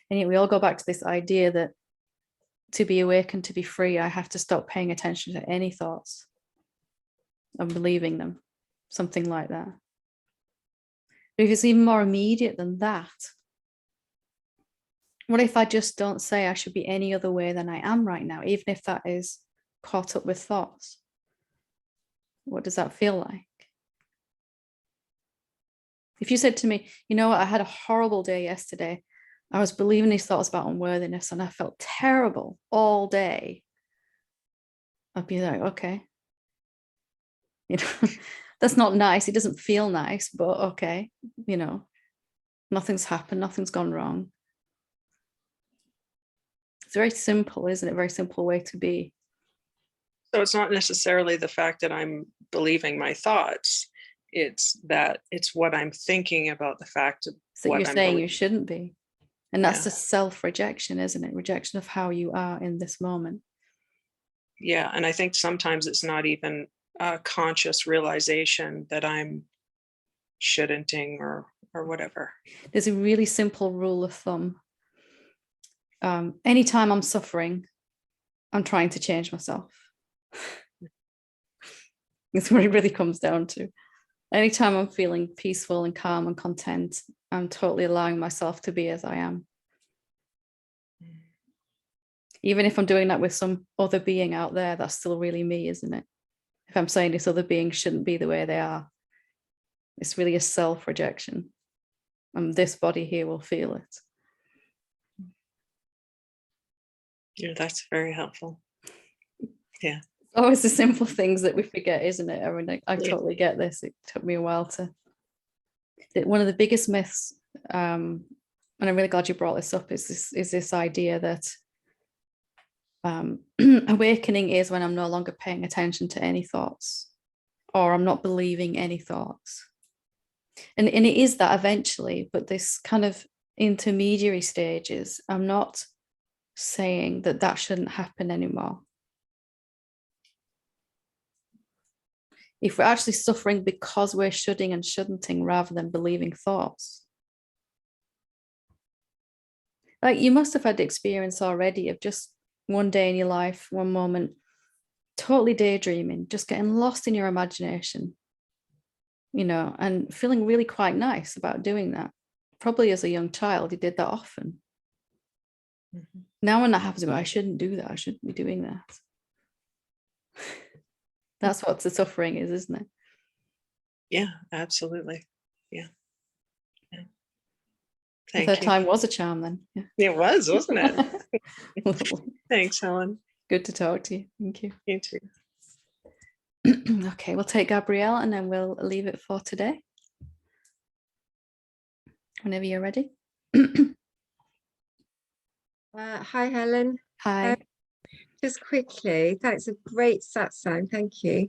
And yet we all go back to this idea that to be awake and to be free, I have to stop paying attention to any thoughts and believing them, something like that. But if it's even more immediate than that, what if I just don't say I should be any other way than I am right now, even if that is caught up with thoughts? What does that feel like? If you said to me, you know what, I had a horrible day yesterday. I was believing these thoughts about unworthiness and I felt terrible all day. I'd be like, okay. You know, that's not nice. It doesn't feel nice, but okay, you know, nothing's happened, nothing's gone wrong. It's very simple, isn't it? Very simple way to be. So it's not necessarily the fact that I'm believing my thoughts. It's that it's what I'm thinking about the fact of So what you're I'm saying believing. you shouldn't be. And that's Yeah. the self-rejection, isn't it? Rejection of how you are in this moment. Yeah. And I think sometimes it's not even a conscious realization that I'm shouldn'ting or whatever. There's a really simple rule of thumb. Anytime I'm suffering, I'm trying to change myself. It's what it really comes down to. Anytime I'm feeling peaceful and calm and content, I'm totally allowing myself to be as I am. Even if I'm doing that with some other being out there, that's still really me, isn't it? If I'm saying this other being shouldn't be the way they are, it's really a self-rejection. And this body here will feel it. Yeah, that's very helpful. Yeah. Always the simple things that we forget, isn't it? I mean, I Yeah. totally get this. It took me a while to. One of the biggest myths, and I'm really glad you brought this up, is this idea that awakening is when I'm no longer paying attention to any thoughts, or I'm not believing any thoughts. And it is that eventually, but this kind of intermediary stages, I'm not saying that that shouldn't happen anymore. If we're actually suffering because we're shoulding and shouldn'ting rather than believing thoughts. Like, you must have had the experience already of just one day in your life, one moment, totally daydreaming, just getting lost in your imagination, you know, and feeling really quite nice about doing that. Probably as a young child, you did that often. Mm-hmm. Now when that happens, I go, I shouldn't do that. I shouldn't be doing that. That's what the suffering is, isn't it? Yeah, absolutely. Yeah. Yeah. The third time was a charm then. Yeah. It was, wasn't it? Thanks, Helen. Good to talk to you. Thank you. You too. Okay, we'll take Gabrielle and then we'll leave it for today. Whenever you're ready. Hi, Helen. Hi. Just quickly, that's a great satsang. Thank you.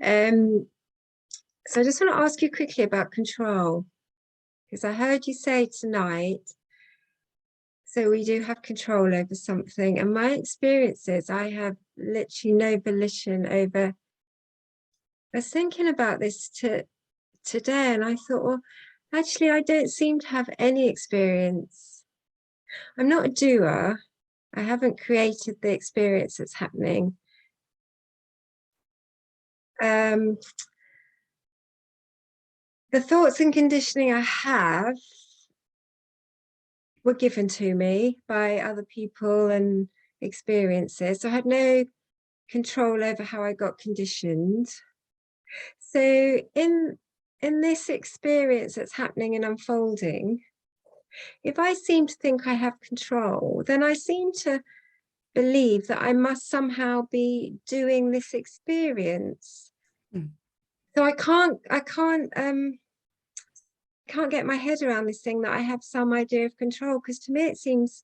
So I just want to ask you quickly about control, because I heard you say tonight, so we do have control over something. And my experience is I have literally no volition over. I was thinking about this today, and I thought, well, actually, I don't seem to have any experience. I'm not a doer. I haven't created the experience that's happening. The thoughts and conditioning I have were given to me by other people and experiences. So I had no control over how I got conditioned. So in this experience that's happening and unfolding, if I seem to think I have control, then I seem to believe that I must somehow be doing this experience. So I can't get my head around this thing that I have some idea of control, because to me it seems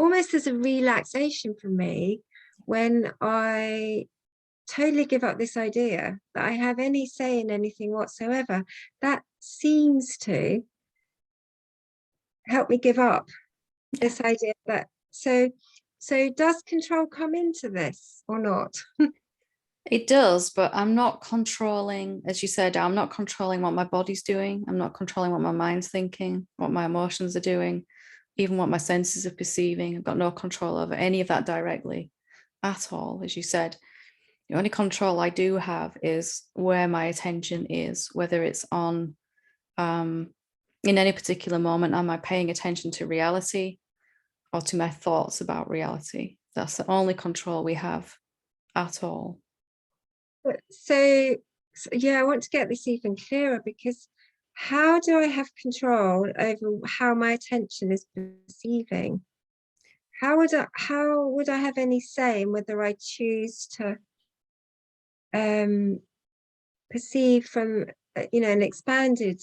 almost as a relaxation for me when I totally give up this idea that I have any say in anything whatsoever. That seems to help me give up this idea that, so does control come into this or not? It does, but I'm not controlling, as you said, I'm not controlling what my body's doing. I'm not controlling what my mind's thinking, what my emotions are doing, even what my senses are perceiving. I've got no control over any of that directly at all, as you said. The only control I do have is where my attention is, whether it's on, in any particular moment, am I paying attention to reality or to my thoughts about reality? That's the only control we have at all. So yeah, I want to get this even clearer, because how do I have control over how my attention is perceiving? How would I have any say in whether I choose to perceive from an expanded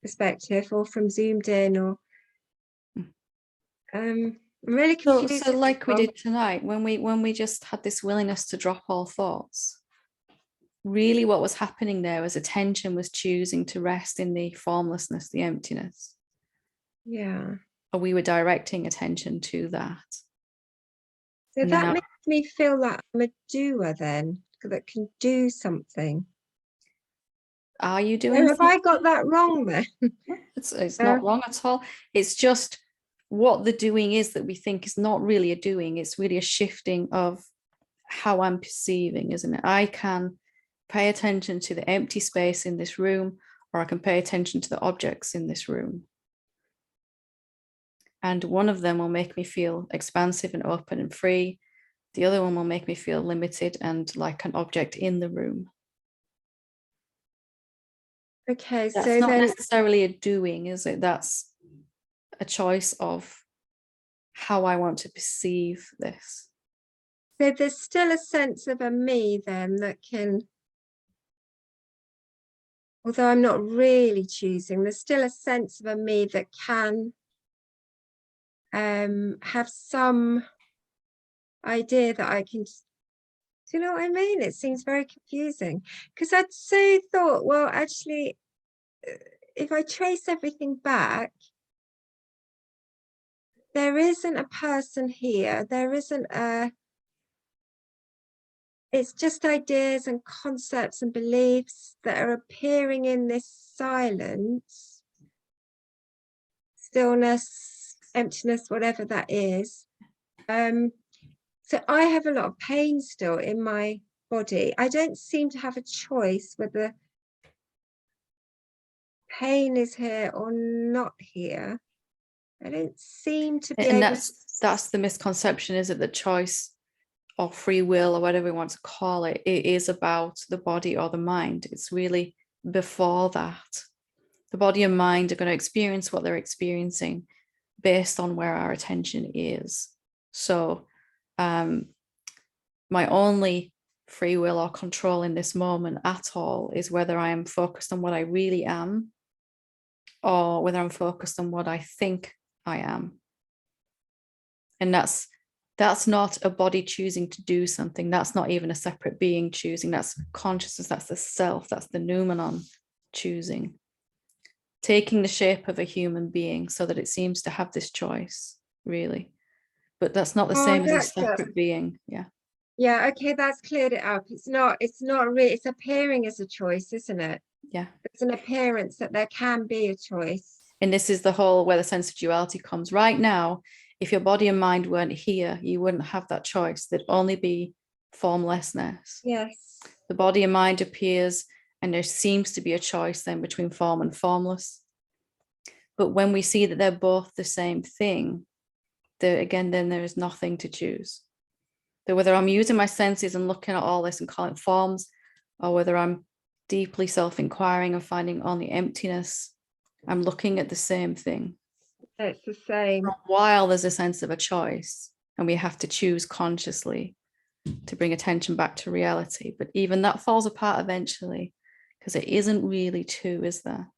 perspective or from zoomed in, or I'm really confused. So like we did tonight, when we just had this willingness to drop all thoughts, really what was happening there was attention was choosing to rest in the formlessness, the emptiness. Yeah. Or we were directing attention to that. So that makes me feel like I'm a doer then, that can do something. Are you doing Have I got that wrong then? It's not wrong at all. It's just what the doing is that we think is not really a doing. It's really a shifting of how I'm perceiving, isn't it? I can pay attention to the empty space in this room, or I can pay attention to the objects in this room. And one of them will make me feel expansive and open and free. The other one will make me feel limited and like an object in the room. Okay, That's so not then necessarily a doing, is it? That's a choice of how I want to perceive this. so there's still a sense of a me then that can, although I'm not really choosing, there's still a sense of a me that can have some idea that I can, do you know what I mean? It seems very confusing, because I'd so thought, well, actually, if I trace everything back, there isn't a person here, there isn't it's just ideas and concepts and beliefs that are appearing in this silence, stillness, emptiness, whatever that is. So I have a lot of pain still in my body. I don't seem to have a choice whether pain is here or not here. I don't seem to be And able that's the misconception, is it? The choice or free will, or whatever we want to call it, it is about the body or the mind. It's really before that. The body and mind are going to experience what they're experiencing based on where our attention is. So my only free will or control in this moment at all is whether I am focused on what I really am, or whether I'm focused on what I think I am. And that's not a body choosing to do something. That's not even a separate being choosing. That's consciousness. That's the self. That's the noumenon choosing, taking the shape of a human being so that it seems to have this choice, really. But that's not the same as a separate being. Yeah. Yeah, okay, that's cleared it up. It's not really, it's appearing as a choice, isn't it? Yeah. It's an appearance that there can be a choice. And this is the whole where the sense of duality comes. Right now, if your body and mind weren't here, you wouldn't have that choice. There'd only be formlessness. Yes. The body and mind appears, and there seems to be a choice then between form and formless. But when we see that they're both the same thing, then there is nothing to choose. That whether I'm using my senses and looking at all this and calling it forms, or whether I'm deeply self-inquiring and finding only emptiness, I'm looking at the same thing. It's the same. For a while, there's a sense of a choice, and we have to choose consciously to bring attention back to reality. But even that falls apart eventually, because it isn't really two, is there?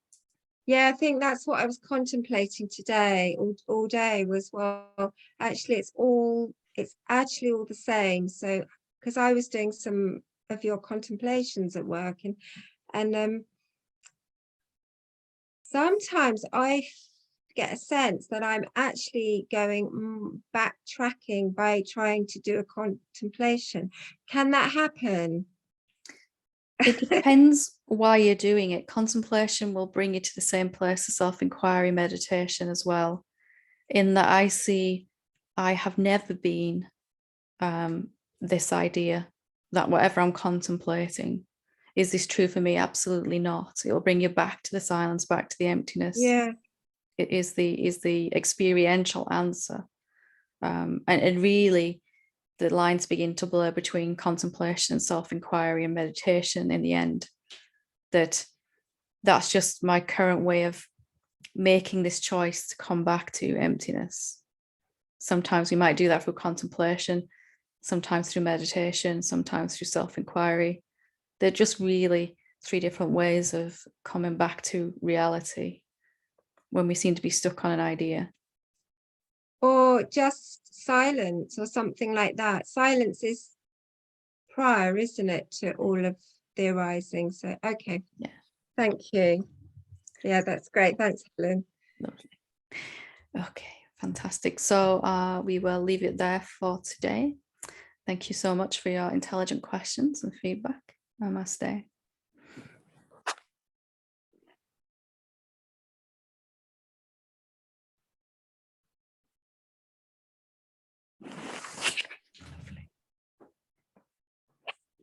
Yeah, I think that's what I was contemplating today, all day, was, well, actually it's actually all the same. So, because I was doing some of your contemplations at work, and sometimes I get a sense that I'm actually going backtracking by trying to do a contemplation. Can that happen? It depends why you're doing it. Contemplation will bring you to the same place as self-inquiry meditation as well. In that I have never been this idea that whatever I'm contemplating, is this true for me? Absolutely not. It will bring you back to the silence, back to the emptiness. Yeah. It is the experiential answer. And really, the lines begin to blur between contemplation and self-inquiry and meditation in the end. That's just my current way of making this choice to come back to emptiness. Sometimes we might do that through contemplation, sometimes through meditation, sometimes through self-inquiry. They're just really 3 different ways of coming back to reality when we seem to be stuck on an idea. Or just silence or something like that. Silence is prior, isn't it, to all of the arising? So, okay. Yeah. Thank you. Yeah, that's great. Thanks, Helen. Lovely. Okay, fantastic. So we will leave it there for today. Thank you so much for your intelligent questions and feedback. Namaste.